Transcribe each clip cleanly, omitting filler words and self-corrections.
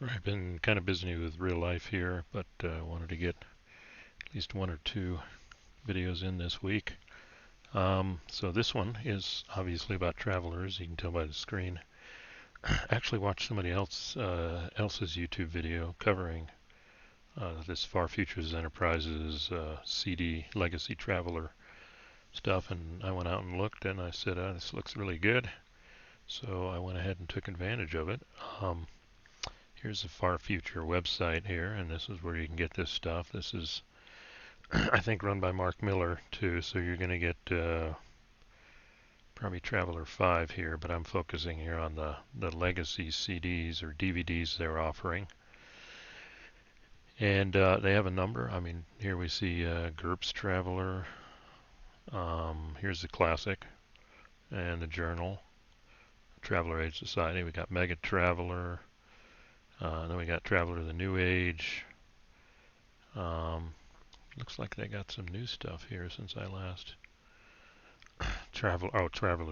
I've been kind of busy with real life here, but wanted to get at least one or two videos in this week. So this one is obviously about travelers. You can tell by the screen. Actually, watched somebody else's YouTube video covering this Far Futures Enterprises CD Legacy Traveler stuff, and I went out and looked, and I said, "This looks really good." So I went ahead and took advantage of it. Um, Here's the Far Future website here, and this is where you can get this stuff. This is, I think, run by Mark Miller too, so you're going to get probably Traveler 5 here, but I'm focusing here on the legacy CDs or DVDs they're offering. And they have a number. I mean, here we see GURPS Traveler. Here's the Classic and the Journal, Traveler Age Society. We got Mega Traveler. Then we got Traveler of the New Age. Um, Looks like they got some new stuff here since I last Traveler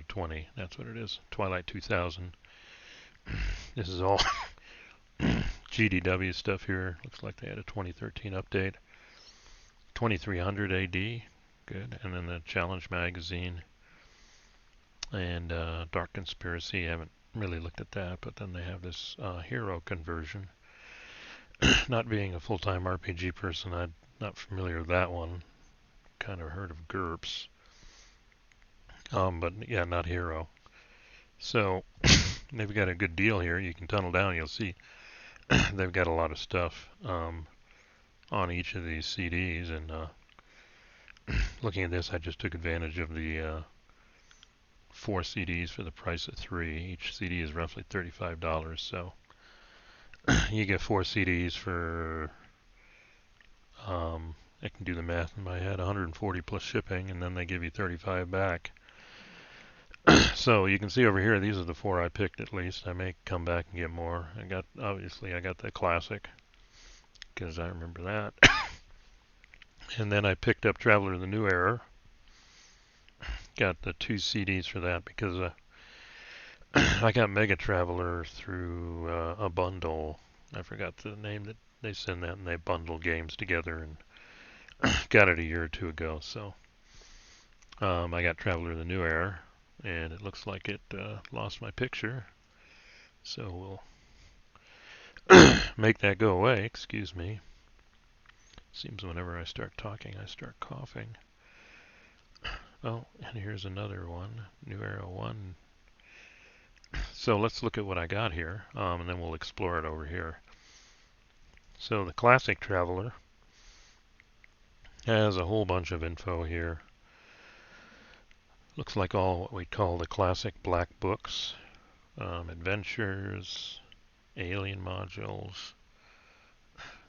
20. That's what it is. Twilight 2000. This is all GDW stuff here. Looks like they had a 2013 update. 2300 AD. Good. And then the Challenge magazine and Dark Conspiracy. I haven't really looked at that, but then they have this hero conversion. Not being a full-time RPG person, I'm not familiar with that one. Kind of heard of GURPS. But yeah, not hero. So they've got a good deal here. You can tunnel down, you'll see they've got a lot of stuff on each of these CDs. And looking at this, I just took advantage of the 4 CDs for the price of 3. Each CD is roughly $35, so you get 4 CDs for, I can do the math in my head, 140 plus shipping, and then they give you 35 back. So you can see over here, these are the 4 I picked at least. I may come back and get more. I got the Classic because I remember that. And then I picked up Traveler of the New Era. Got the 2 CDs for that because I got Mega Traveler through a bundle. I forgot the name that they send that, and they bundle games together, and got it a year or 2 ago. So I got Traveler of the New Era, and it looks like it lost my picture. So we'll make that go away. Excuse me. Seems whenever I start talking, I start coughing. Oh, and here's another one, New Era 1. So let's look at what I got here, and then we'll explore it over here. So the Classic Traveler has a whole bunch of info here. Looks like all what we call the classic black books, adventures, alien modules,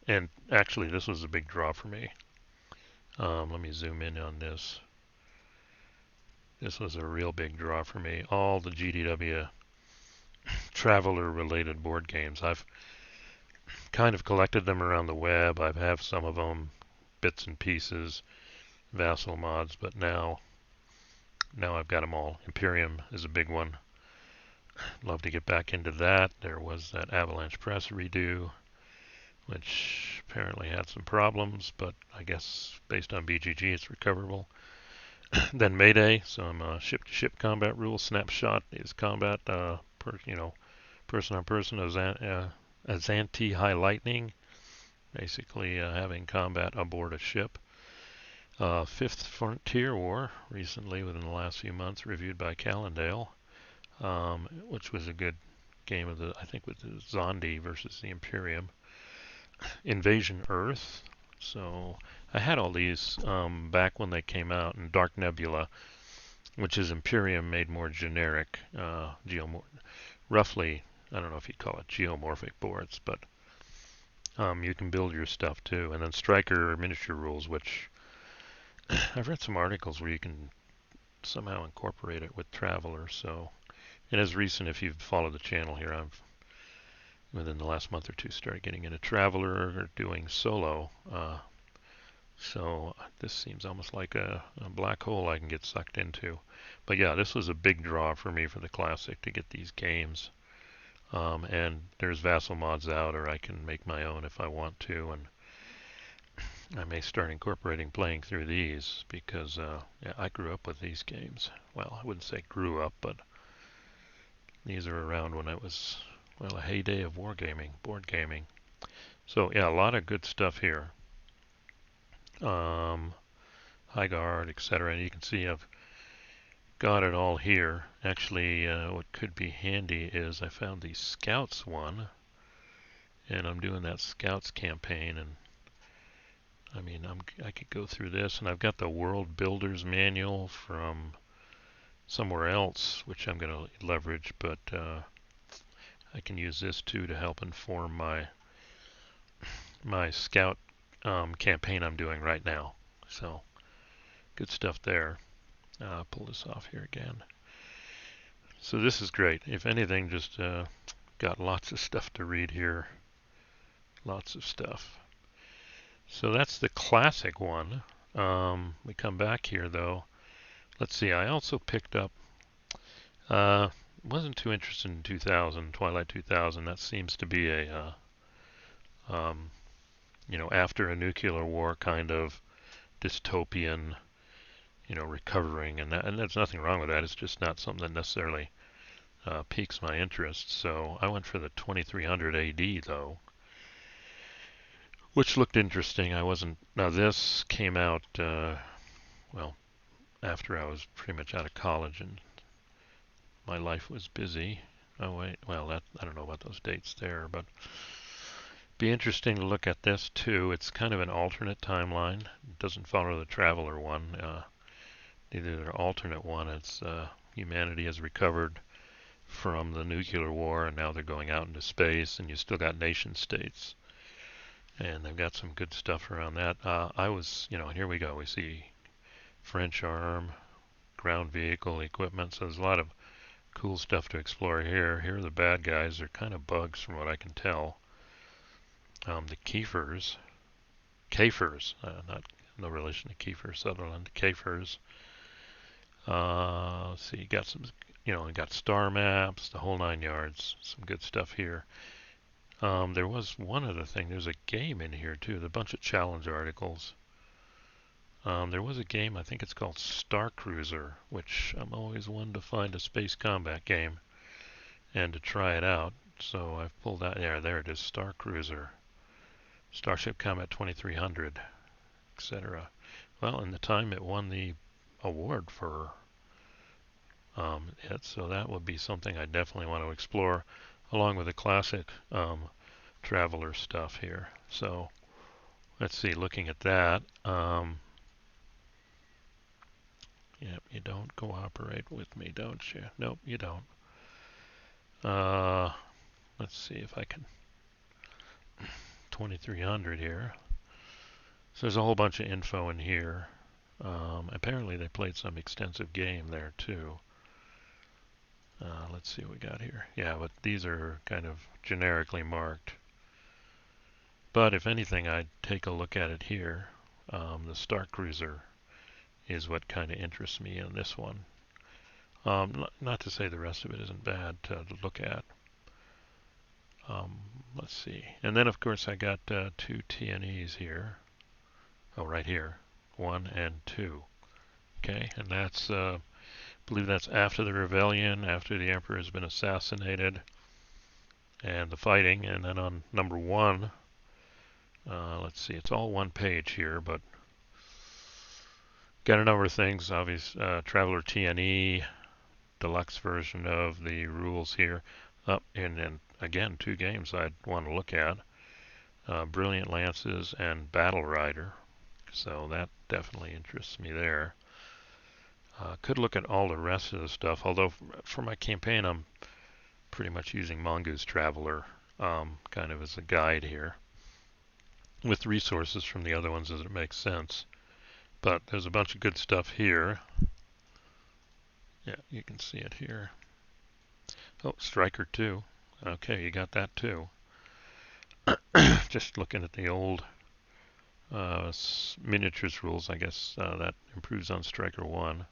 and actually this was a big draw for me. Let me zoom in on this. This was a real big draw for me. All the GDW traveler related board games. I've kind of collected them around the web. I have some of them, bits and pieces, VASSAL mods, but now I've got them all. Imperium is a big one. Love to get back into that. There was that Avalanche Press redo, which apparently had some problems, but I guess based on BGG it's recoverable. Then Mayday, some ship-to-ship combat rules. Snapshot is combat, person-on-person. Azhanti High Lightning, basically having combat aboard a ship. Fifth Frontier War, recently within the last few months, reviewed by Callendale, which was a good game of I think with the Zondi versus the Imperium. Invasion Earth. So I had all these back when they came out, and Dark Nebula, which is Imperium made more generic, roughly, I don't know if you'd call it geomorphic boards, but you can build your stuff too. And then Striker miniature rules, which I've read some articles where you can somehow incorporate it with Traveler. So it is recent. If you've followed the channel here, I've within the last month or 2 started getting into Traveler or doing solo. So this seems almost like a black hole I can get sucked into. But yeah, this was a big draw for me for the Classic to get these games. And there's VASSAL mods out, or I can make my own if I want to, and I may start incorporating playing through these because yeah, I grew up with these games. Well, I wouldn't say grew up, but these are around when it was, well, a heyday of wargaming, board gaming. So yeah, a lot of good stuff here. High Guard, etc. And you can see I've got it all here. Actually, what could be handy is I found the Scouts one, and I'm doing that Scouts campaign, and I mean, I could go through this, and I've got the World Builders Manual from somewhere else, which I'm going to leverage, but I can use this too to help inform my Scout campaign I'm doing right now. So, good stuff there. Pull this off here again. So this is great. If anything, just got lots of stuff to read here. Lots of stuff. So that's the classic one. We come back here though. Let's see. I also picked up. Wasn't too interested in 2000, Twilight 2000. That seems to be a after a nuclear war kind of dystopian, recovering, and there's nothing wrong with that. It's just not something that necessarily piques my interest. So I went for the 2300 AD though, which looked interesting. I wasn't. Now this came out well after I was pretty much out of college and my life was busy. Oh wait, well I don't know about those dates there, but be interesting to look at this too. It's kind of an alternate timeline. It doesn't follow the Traveler one. Neither the alternate one. It's humanity has recovered from the nuclear war, and now they're going out into space, and you still got nation states, and they've got some good stuff around that. I was, here we go. We see French arm, ground vehicle equipment. So there's a lot of cool stuff to explore here. Here are the bad guys. They're kind of bugs from what I can tell. The Kafirs, not no relation to Kiefer Sutherland. Kafirs. Let's see, you got some, you got star maps, the whole 9 yards. Some good stuff here. There was one other thing. There's a game in here too. There's a bunch of challenge articles. There was a game, I think it's called Star Cruiser, which I'm always one to find a space combat game and to try it out. So I've pulled that. There it is, Star Cruiser. Starship Combat 2300, etc. Well, in the time it won the award for it, so that would be something I definitely want to explore, along with the classic Traveler stuff here. So let's see, looking at that. Yeah, you don't cooperate with me, don't you? Nope, you don't. Let's see if I can. 2300 here. So there's a whole bunch of info in here. Apparently they played some extensive game there too. Let's see what we got here. Yeah, but these are kind of generically marked. But if anything, I'd take a look at it here. The Star Cruiser is what kind of interests me in this one. Not to say the rest of it isn't bad to look at. Let's see. And then, of course, I got 2 TNEs here. Oh, right here. 1 and 2. Okay, and that's, I believe that's after the rebellion, after the Emperor has been assassinated, and the fighting. And then on number 1, let's see, it's all one page here, but got a number of things. Obvious Traveler TNE, deluxe version of the rules here. And then again, 2 games I'd want to look at. Brilliant Lances and Battle Rider. So that definitely interests me there. Could look at all the rest of the stuff, although for my campaign I'm pretty much using Mongoose Traveler kind of as a guide here, with resources from the other ones as it makes sense. But there's a bunch of good stuff here. Yeah, you can see it here. Oh, Striker 2. Okay, you got that too. Just looking at the old miniatures rules, I guess that improves on Striker 1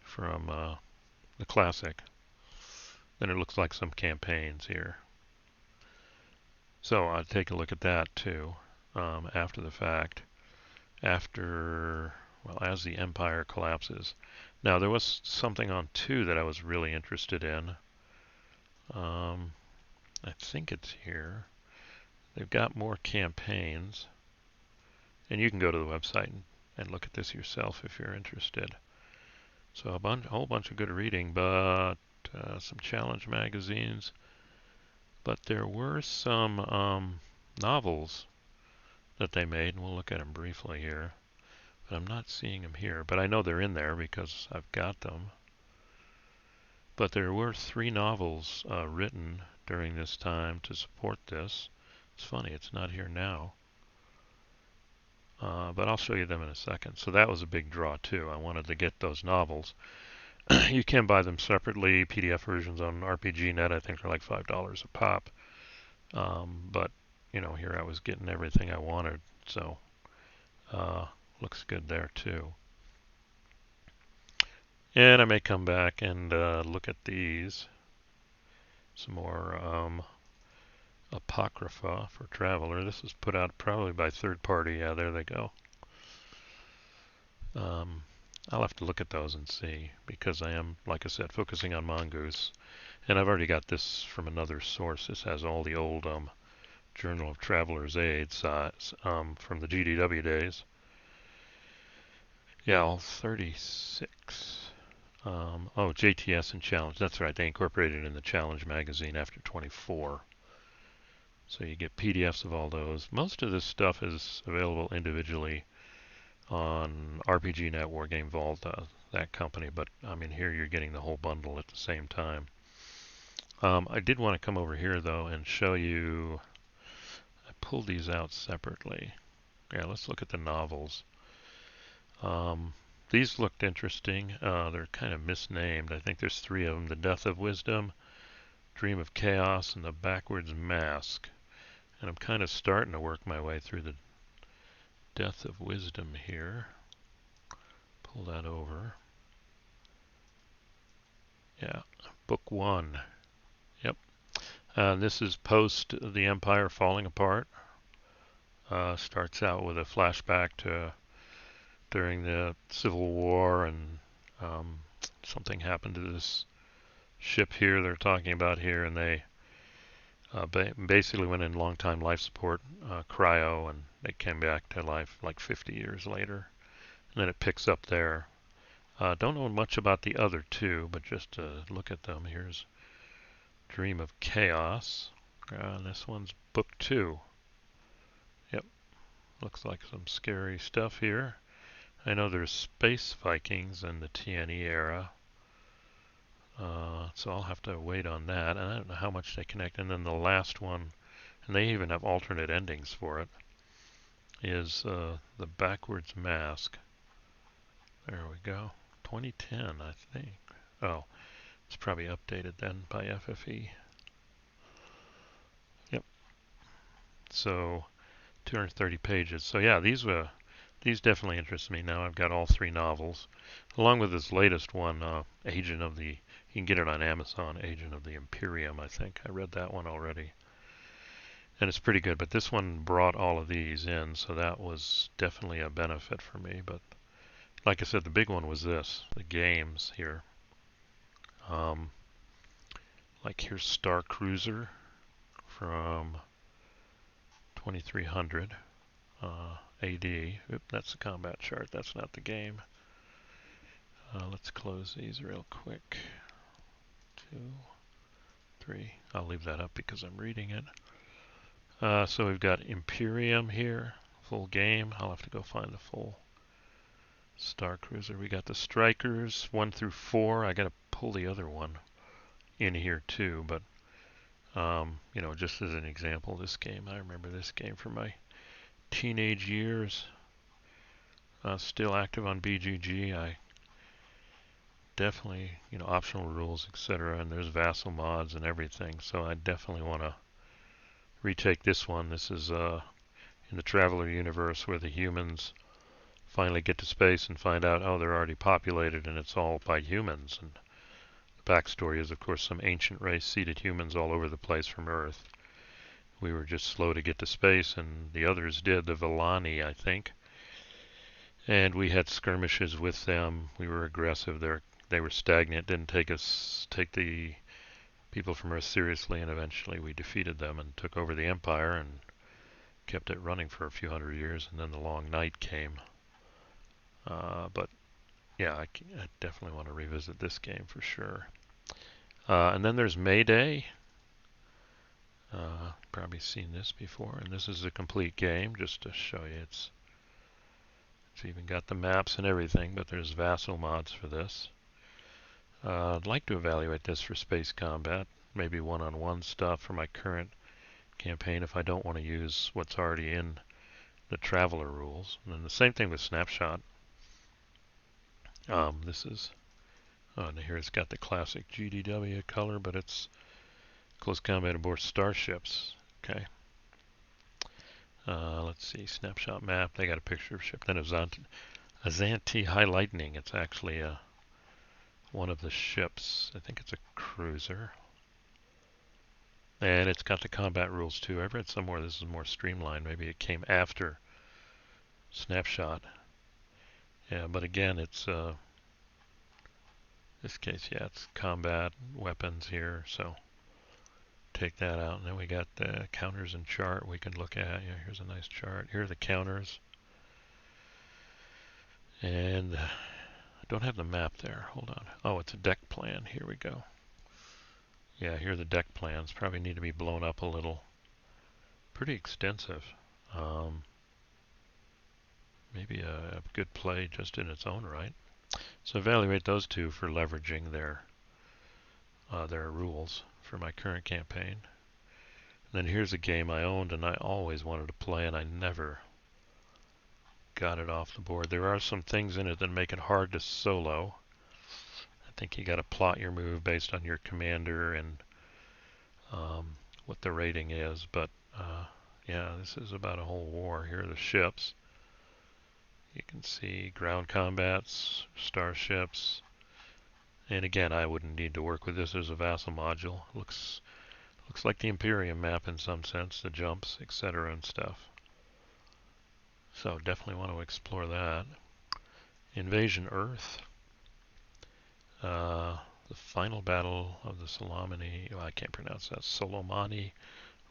from the classic. then it looks like some campaigns here. So I'll take a look at that too after the fact. Well, as the empire collapses. Now there was something on 2 that I was really interested in. I think it's here. They've got more campaigns. And you can go to the website and look at this yourself if you're interested. So a whole bunch of good reading, but some challenge magazines. But there were some novels that they made, and we'll look at them briefly here. But I'm not seeing them here, but I know they're in there because I've got them. But there were 3 novels written during this time to support this. It's funny, it's not here now. But I'll show you them in a second. So that was a big draw too. I wanted to get those novels. You can buy them separately. PDF versions on RPGNet, I think, are like $5 a pop. But you know, here I was getting everything I wanted, so looks good there too. And I may come back and look at these. Some more Apocrypha for Traveler. This was put out probably by third party. Yeah, there they go. I'll have to look at those and see, because I am, like I said, focusing on Mongoose. And I've already got this from another source. This has all the old Journal of Traveler's Aid size from the GDW days. Yeah, all 36. Oh, JTS and Challenge. That's right. They incorporated it in the Challenge magazine after 24. So you get PDFs of all those. Most of this stuff is available individually on RPGNet, Wargame Vault, that company. But I mean, here you're getting the whole bundle at the same time. I did want to come over here though and show you. I pulled these out separately. Yeah, let's look at the novels. These looked interesting. They're kind of misnamed. I think there's 3 of them. The Death of Wisdom, Dream of Chaos, and The Backwards Mask. And I'm kind of starting to work my way through the Death of Wisdom here. Pull that over. Yeah, book 1. Yep. This is post the Empire falling apart. Starts out with a flashback to during the Civil War, and something happened to this ship here they're talking about here, and they basically went in long-time life support, cryo, and they came back to life like 50 years later. And then it picks up there. Don't know much about the other 2, but just to look at them, here's Dream of Chaos. This one's book 2. Yep, looks like some scary stuff here. I know there's Space Vikings in the TNE era, so I'll have to wait on that. And I don't know how much they connect. And then the last one, and they even have alternate endings for it, is The Backwards Mask. There we go. 2010, I think. Oh, it's probably updated then by FFE. Yep. So 230 pages. So yeah, these definitely interest me. Now I've got all 3 novels, along with this latest one, Agent of the. You can get it on Amazon. Agent of the Imperium, I think. I read that one already, and it's pretty good. But this one brought all of these in, so that was definitely a benefit for me. But like I said, the big one was this, the games here. Like here's Star Cruiser from 2300 AD. Oop, that's the combat chart. That's not the game. Let's close these real quick. 2, 3. I'll leave that up because I'm reading it. So we've got Imperium here, full game. I'll have to go find the full Star Cruiser. We got the Strikers 1 through 4. I got to pull the other one in here too, but you know, just as an example, this game, I remember this game from my teenage years. Still active on BGG. I definitely, you know, optional rules, etc. And there's VASSAL mods and everything. So I definitely want to retake this one. This is in the Traveler universe where the humans finally get to space and find out, oh, they're already populated and it's all by humans. And backstory is, of course, some ancient race seeded humans all over the place from Earth. We were just slow to get to space, and the others did, the Villani, I think. And we had skirmishes with them. We were aggressive. They were stagnant, didn't take the people from Earth seriously, and eventually we defeated them and took over the Empire and kept it running for a few hundred years, and then the long night came. But yeah, I definitely want to revisit this game for sure. And then there's Mayday. Probably seen this before, and this is a complete game just to show you. It's even got the maps and everything, but there's VASSAL mods for this. I'd like to evaluate this for space combat, maybe one-on-one stuff for my current campaign if I don't want to use what's already in the Traveler rules. And then the same thing with Snapshot. This is, and here it's got the classic GDW color, but it's close combat aboard starships. Okay. Let's see, Snapshot map. They got a picture of a ship. Then Azhanti High Lightning. It's actually one of the ships. I think it's a cruiser. And it's got the combat rules too. I've read somewhere this is more streamlined. Maybe it came after Snapshot. Yeah, but again, it's this case, yeah, it's combat weapons here. So take that out, and then we got the counters and chart we can look at. Yeah, here's a nice chart. Here are the counters, and I don't have the map there. Hold on. Oh, it's a deck plan. Here we go. Yeah, here are the deck plans. Probably need to be blown up a little. Pretty extensive. Maybe a good play just in its own right. So evaluate those two for leveraging their rules for my current campaign. And then here's a game I owned and I always wanted to play, and I never got it off the board. There are some things in it that make it hard to solo. I think you got to plot your move based on your commander and what the rating is. But yeah, this is about a whole war. Here are the ships. You can see ground combats, starships. And again, I wouldn't need to work with this as a vassal module. Looks like the Imperium map in some sense, the jumps, etc. and stuff. So definitely want to explore that. Invasion Earth. The final battle of the Solomani, I can't pronounce that, Solomani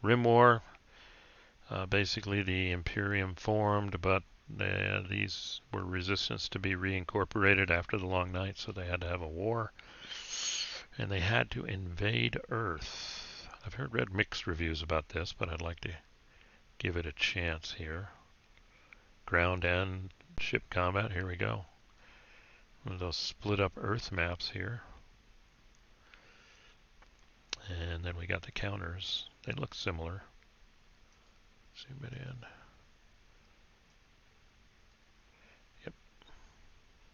Rim War. Basically the Imperium formed, but these were resistance to be reincorporated after the long night, so they had to have a war. And they had to invade Earth. I've read mixed reviews about this, but I'd like to give it a chance here. Ground and ship combat, here we go. One of those split up Earth maps here. And then we got the counters. They look similar. Zoom it in. Yep.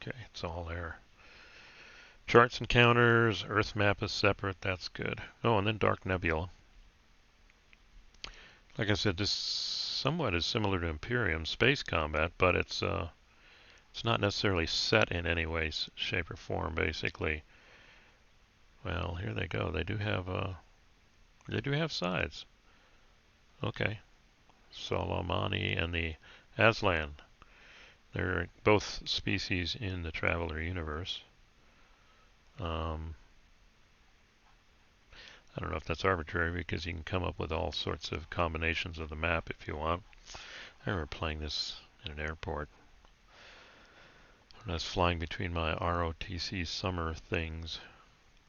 Okay, it's all there. Charts and counters. Earth map is separate. That's good. Oh, and then Dark Nebula. Like I said, this somewhat is similar to Imperium space combat, but it's not necessarily set in any way, shape, or form. Basically, well, here they go. They do have sides. Okay, Solomani and the Aslan. They're both species in the Traveler universe. I don't know if that's arbitrary because you can come up with all sorts of combinations of the map if you want. I remember playing this in an airport when I was flying between my ROTC summer things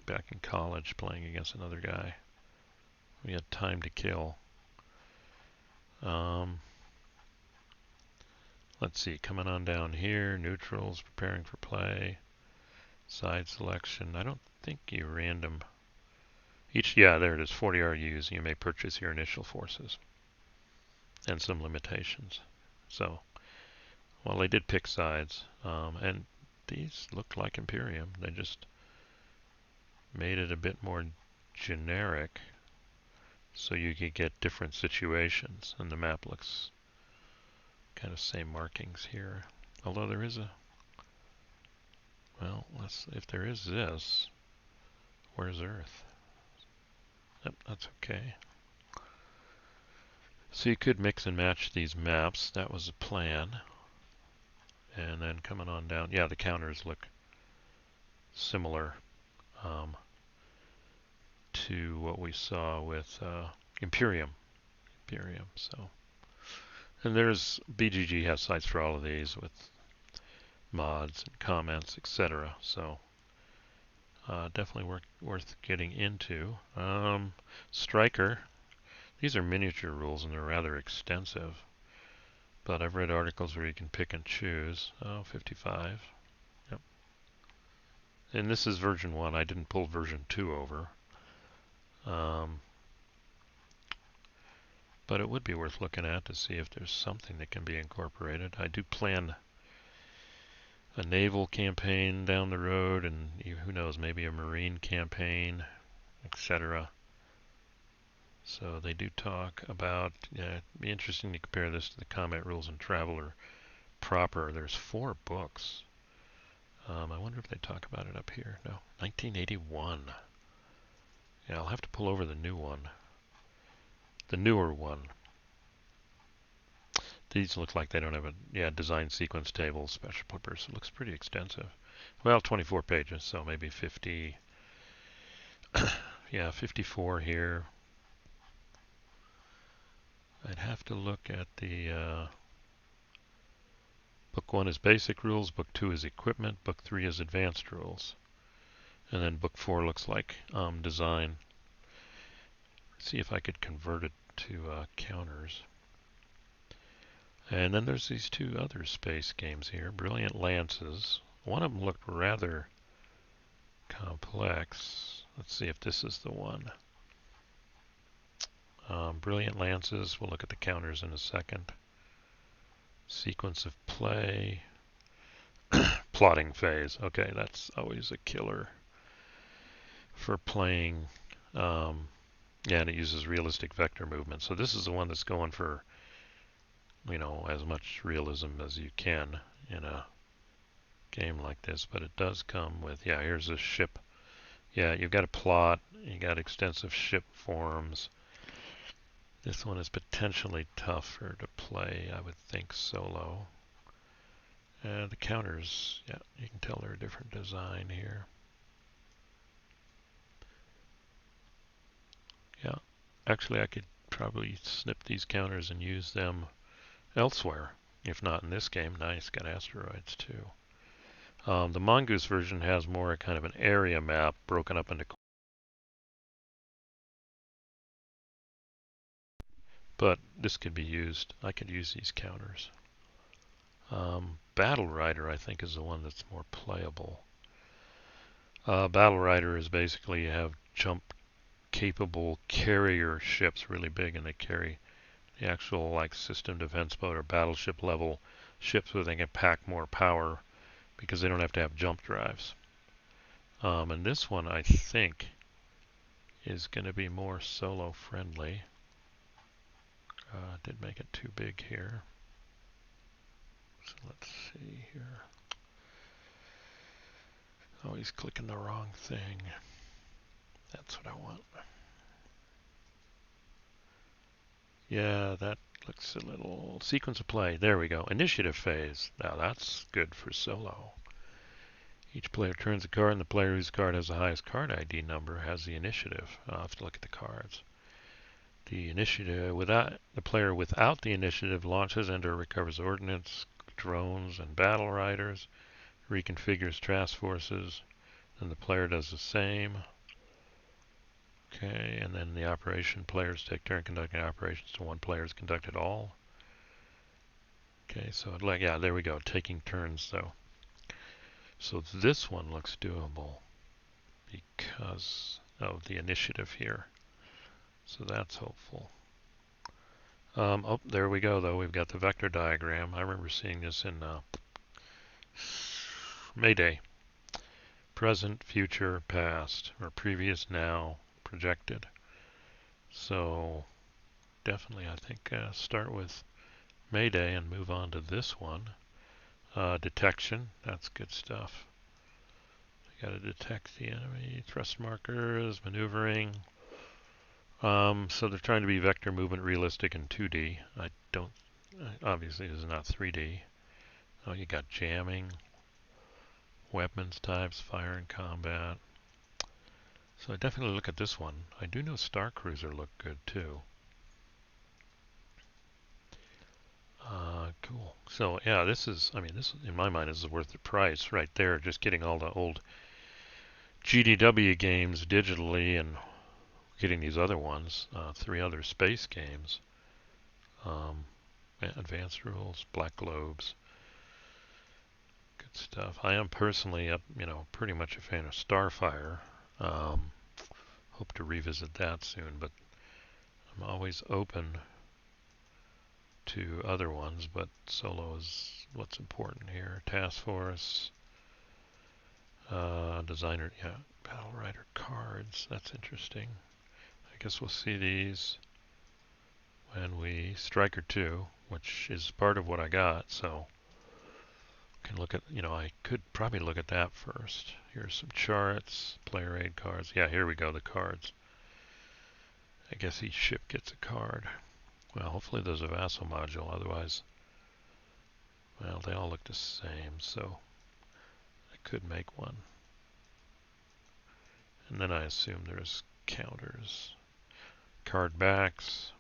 back in college, playing against another guy. We had time to kill. Let's see, coming on down here, neutrals, preparing for play, side selection. I don't think you random. Yeah, there it is, 40 RUs. You may purchase your initial forces. And some limitations. So, well, they did pick sides. And these looked like Imperium. They just made it a bit more generic so you could get different situations. And the map looks kind of same markings here. Although there is a, well, if there is this, where's Earth? Yep, that's okay. So you could mix and match these maps. That was the plan. And then coming on down, yeah, the counters look similar to what we saw with Imperium. So, and there's BGG has sites for all of these with mods and comments, etc. So definitely worth getting into. Striker. These are miniature rules and they're rather extensive. But I've read articles where you can pick and choose. Oh, 55. Yep. And this is version 1. I didn't pull version 2 over. But it would be worth looking at to see if there's something that can be incorporated. I do plan a naval campaign down the road, and who knows, maybe a marine campaign, etc. So they do talk about, it'd be interesting to compare this to the Combat Rules and Traveler proper. There's 4 books. I wonder if they talk about it up here. No, 1981. Yeah, I'll have to pull over the new one. The newer one. These look like they don't have a, design sequence table, special purpose. It looks pretty extensive. Well, 24 pages, so maybe 50. Yeah, 54 here. I'd have to look at the book 1 is basic rules, book 2 is equipment, book 3 is advanced rules. And then book 4 looks like design. Let's see if I could convert it to counters. And then there's these 2 other space games here. Brilliant Lances. One of them looked rather complex. Let's see if this is the one. Brilliant Lances. We'll look at the counters in a second. Sequence of play. Plotting phase. Okay, that's always a killer for playing. And it uses realistic vector movement. So this is the one that's going for, as much realism as you can in a game like this. But it does come with, here's a ship. Yeah, you've got a plot. You got extensive ship forms. This one is potentially tougher to play, I would think, solo. The counters, you can tell they're a different design here. Yeah, actually I could probably snip these counters and use them elsewhere. If not in this game. Nice, got asteroids too. The Mongoose version has more kind of an area map broken up into. But this could be used. I could use these counters. Battle Rider, I think, is the one that's more playable. Battle Rider is basically you have jump-capable carrier ships, really big, and they carry the actual like system defense boat or battleship level ships where they can pack more power because they don't have to have jump drives. And this one, I think, is going to be more solo friendly. Did make it too big here. So let's see here. Always clicking the wrong thing. That's what I want. Yeah, that looks a little sequence of play. There we go. Initiative phase. Now that's good for solo. Each player turns a card, and the player whose card has the highest card ID number has the initiative. I'll have to look at the cards. The initiative the player without the initiative launches and/or recovers ordnance, drones, and battle riders, reconfigures task forces, and the player does the same. Okay, and then the operation players take turn conducting operations till one player has conducted all. Okay, so there we go, taking turns though. So this one looks doable because of the initiative here. So that's hopeful. Oh, there we go though. We've got the vector diagram. I remember seeing this in Mayday. Present, future, past, or previous, now, projected. So definitely I think start with Mayday and move on to this one. Detection, that's good stuff. Got to detect the enemy, thrust markers, maneuvering. So they're trying to be vector movement realistic in 2D. I don't, obviously this is not 3D. Oh, you got jamming, weapons types, fire and combat. So I definitely look at this one. I do know Star Cruiser looked good too. Cool. So yeah, this is, I mean, this in my mind is worth the price right there. Just getting all the old GDW games digitally and getting these other ones, 3 other space games. Um, Advanced Rules, Black Globes, good stuff. I am personally, pretty much a fan of Starfire. Hope to revisit that soon, but I'm always open to other ones, but solo is what's important here. Task Force, Designer, yeah, Battle Rider cards, that's interesting. I guess we'll see these when we Striker 2, which is part of what I got, so can look at, I could probably look at that first. Here's some charts, player aid cards. Yeah, here we go, the cards. I guess each ship gets a card. Well, hopefully there's a Vassal module, otherwise, well, they all look the same, so I could make one. And then I assume there's counters. Card backs.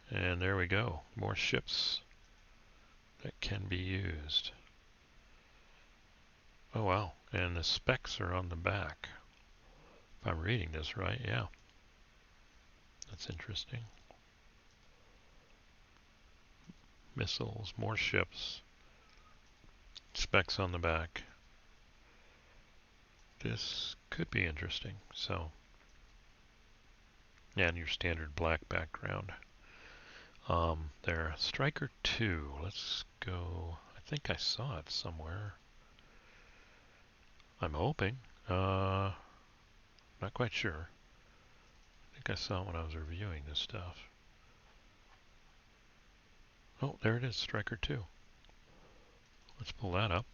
And there we go, more ships that can be used. Oh wow, and the specs are on the back. If I'm reading this right, yeah. That's interesting. Missiles, more ships. Specs on the back. This could be interesting. So, yeah, and your standard black background. There, Striker 2. Let's go. I think I saw it somewhere. I'm hoping. Not quite sure. I think I saw it when I was reviewing this stuff. Oh, there it is, Striker 2. Let's pull that up.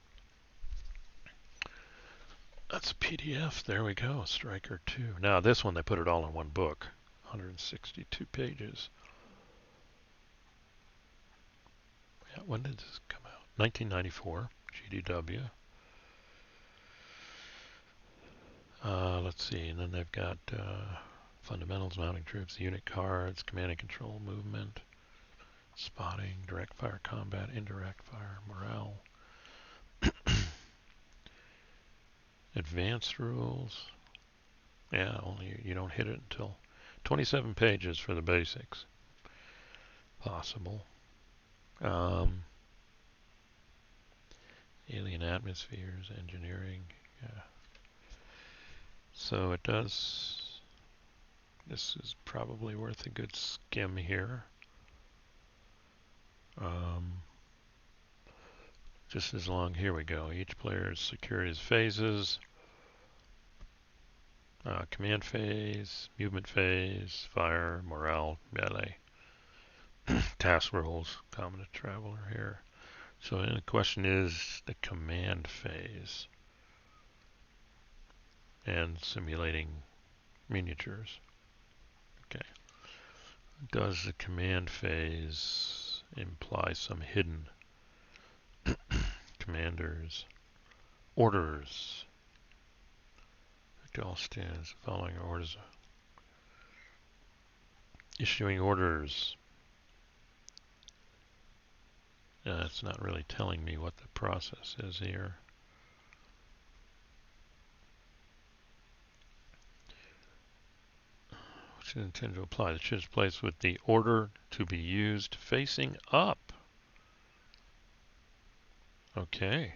That's a PDF. There we go, Striker 2. Now this one, they put it all in one book. 162 pages. Yeah, when did this come out? 1994, GDW. Let's see, and then they've got fundamentals, mounting troops, unit cards, command and control movement, spotting, direct fire combat, indirect fire, morale, advanced rules. Yeah, only you don't hit it until 27 pages for the basics. Possible. Alien atmospheres, engineering. Yeah. So it does. This is probably worth a good skim here. Just as long, here we go. Each player secures phases. Command phase, movement phase, fire, morale, melee. Task rules, common to traveler here. So the question is the command phase and simulating miniatures. Okay. Does the command phase imply some hidden commanders? Orders. All stands following orders. Issuing orders. It's not really telling me what the process is here. Which is intended to apply. The ship is placed with the order to be used facing up. Okay.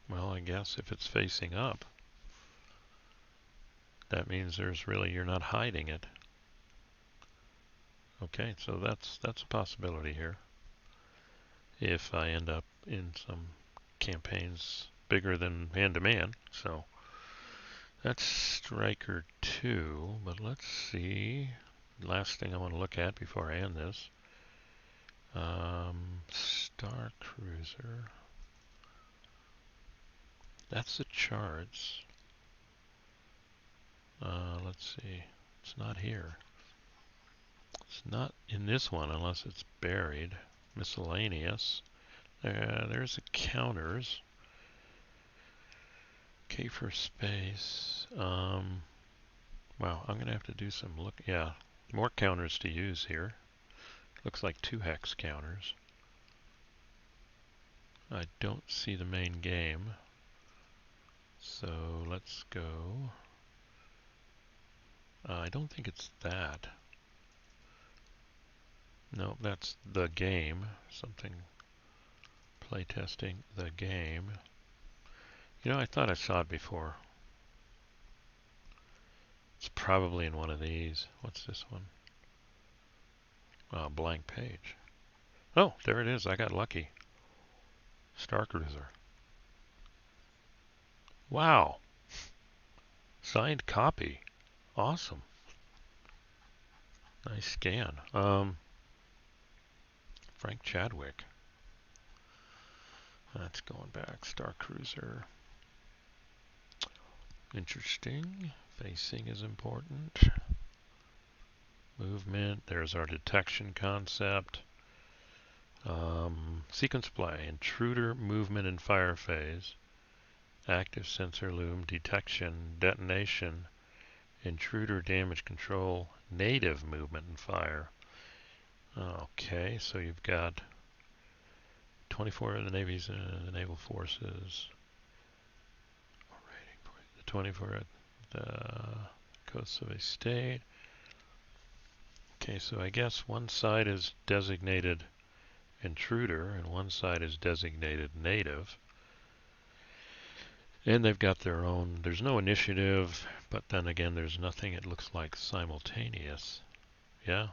Well, I guess if it's facing up, that means you're not hiding it. Okay, so that's a possibility here. If I end up in some campaigns bigger than man-to-man, so that's Striker 2, but let's see. Last thing I want to look at before I end this. Star Cruiser. That's the charts. Let's see. It's not here. It's not in this one unless it's buried. Miscellaneous. There's the counters. K for space. Wow, I'm going to have to do some look. Yeah, more counters to use here. Looks like 2 hex counters. I don't see the main game. So let's go. I don't think it's that. No, that's the game. Something. Playtesting the game. You know, I thought I saw it before. It's probably in one of these. What's this one? Oh, blank page. Oh, there it is. I got lucky. Star Cruiser. Wow. Signed copy. Awesome. Nice scan. Frank Chadwick. That's going back. Star Cruiser. Interesting. Facing is important. Movement. There's our detection concept. Sequence play. Intruder, movement, and fire phase. Active sensor loom, detection, detonation, intruder damage control, native movement and fire. Okay, so you've got 24 of the Navy's the naval forces. The 24 at the coast of a state. Okay, so I guess one side is designated intruder and one side is designated native. And they've got their own, there's no initiative, but then again there's nothing, it looks like simultaneous. Yeah.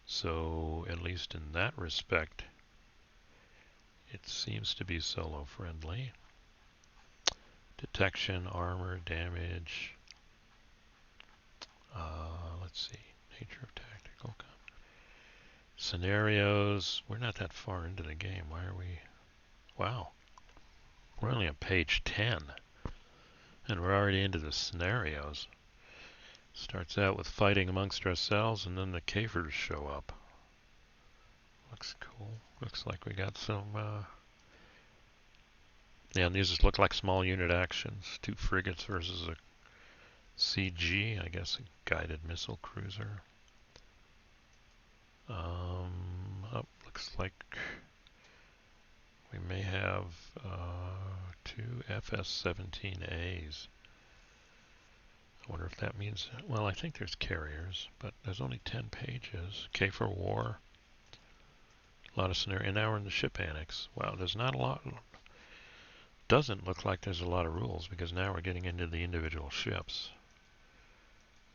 So at least in that respect, it seems to be solo friendly. Detection, armor, damage. Let's see, nature of tactical combat. Scenarios, we're not that far into the game. Why are we? Wow. We're only on page 10. And we're already into the scenarios. Starts out with fighting amongst ourselves, and then the Kafers show up. Looks cool. Looks like we got some. Yeah, and these just look like small unit actions. 2 frigates versus a CG, I guess a guided missile cruiser. Looks like we may have 2 FS-17As. I wonder if that means, well, I think there's carriers, but there's only 10 pages. K for war. A lot of scenario, and now we're in the ship annex. Wow, there's not a lot. Doesn't look like there's a lot of rules because now we're getting into the individual ships.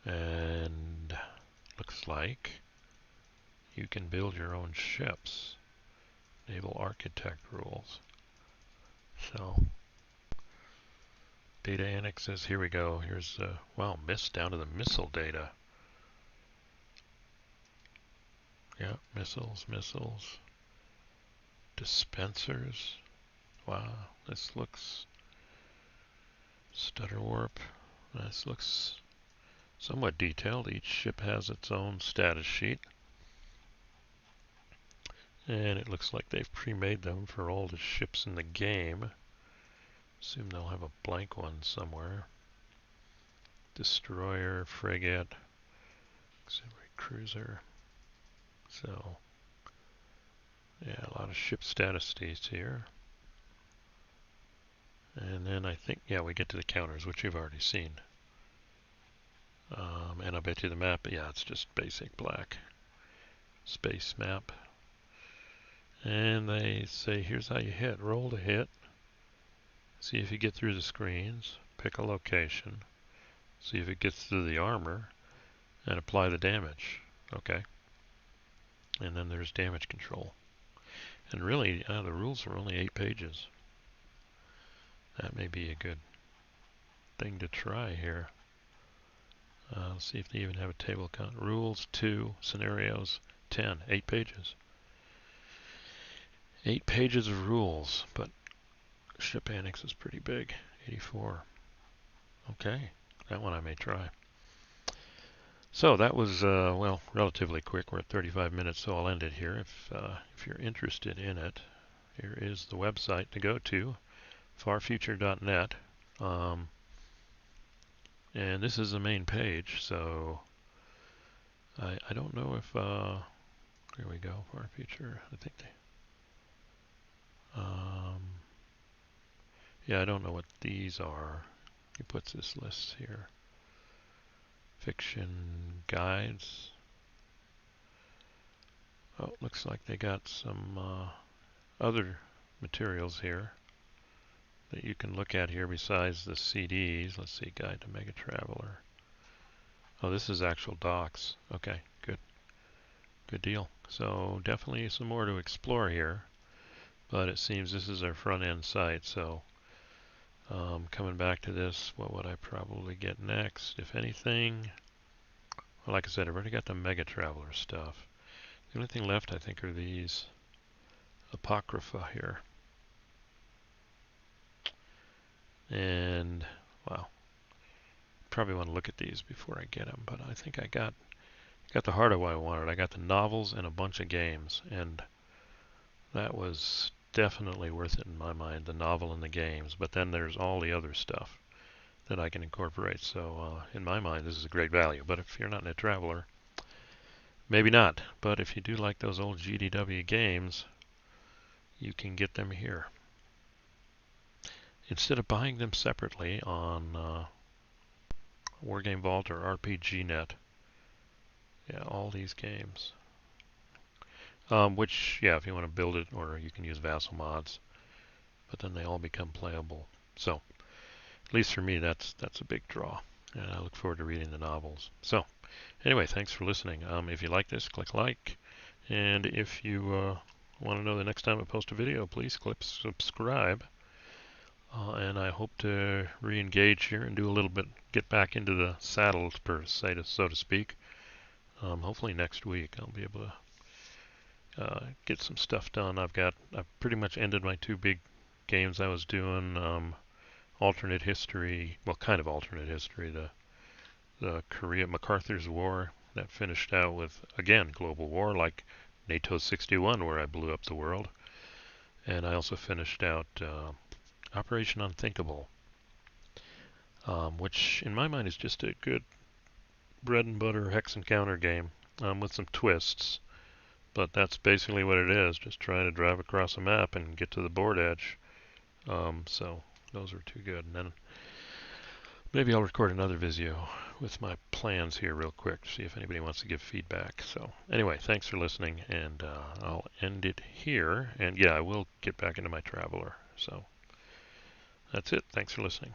And looks like you can build your own ships. Naval architect rules. So, data annexes, here we go. Here's, wow, down to the missile data. Yeah, missiles. Dispensers. Wow, this looks stutter warp. This looks somewhat detailed. Each ship has its own status sheet. And it looks like they've pre-made them for all the ships in the game. Assume they'll have a blank one somewhere. Destroyer, frigate, auxiliary cruiser. So, yeah, a lot of ship status sheets here. And then I think, yeah, we get to the counters, which you've already seen. And I'll bet you the map, yeah, it's just basic black space map. And they say, here's how you hit. Roll to hit. See if you get through the screens. Pick a location. See if it gets through the armor. And apply the damage. Okay. And then there's damage control. And really, the rules are only 8 pages. That may be a good thing to try here. Let's see if they even have a table count. Rules 2, scenarios 10, 8 pages. 8 pages of rules, but Ship annex is pretty big. 84. Okay, that one I may try. So that was, well, relatively quick. We're at 35 minutes, so I'll end it here. If you're interested in it, here is the website to go to, farfuture.net. And this is the main page, so I don't know if, here we go, Far Future. I think yeah, I don't know what these are. He puts this list here. Fiction guides. Oh, looks like they got some other materials here that you can look at here besides the CDs. Let's see, Guide to Mega Traveler. Oh, this is actual docs. Okay, good. Good deal. So definitely some more to explore here, but it seems this is our front end site. So coming back to this, what would I probably get next, if anything? Well, like I said, I've already got the Mega Traveler stuff. The only thing left, I think, are these Apocrypha here. And, wow, probably want to look at these before I get them, but I think I got the heart of what I wanted. I got the novels and a bunch of games, and that was definitely worth it in my mind, the novel and the games. But then there's all the other stuff that I can incorporate. So in my mind, this is a great value. But if you're not a traveler, maybe not. But if you do like those old GDW games, you can get them here. Instead of buying them separately on Wargame Vault or RPGNet. Yeah, all these games. Which, yeah, if you want to build it, or you can use VASSAL mods, but then they all become playable. So, at least for me, that's a big draw, and I look forward to reading the novels. So, anyway, thanks for listening. If you like this, click like, and if you want to know the next time I post a video, please click subscribe. And I hope to re-engage here and do a little bit, get back into the saddle, per se, so to speak. Hopefully next week I'll be able to get some stuff done. I've pretty much ended my two big games I was doing. Alternate history, well, kind of alternate history. The Korea MacArthur's War that finished out with, again, global war, like NATO 61, where I blew up the world. And I also finished out Operation Unthinkable, which in my mind is just a good bread and butter hex and counter game with some twists. But that's basically what it is, just trying to drive across a map and get to the board edge. So those are too good. And then maybe I'll record another video with my plans here real quick to see if anybody wants to give feedback. So anyway, thanks for listening, and I'll end it here. And yeah, I will get back into my Traveler. So that's it. Thanks for listening.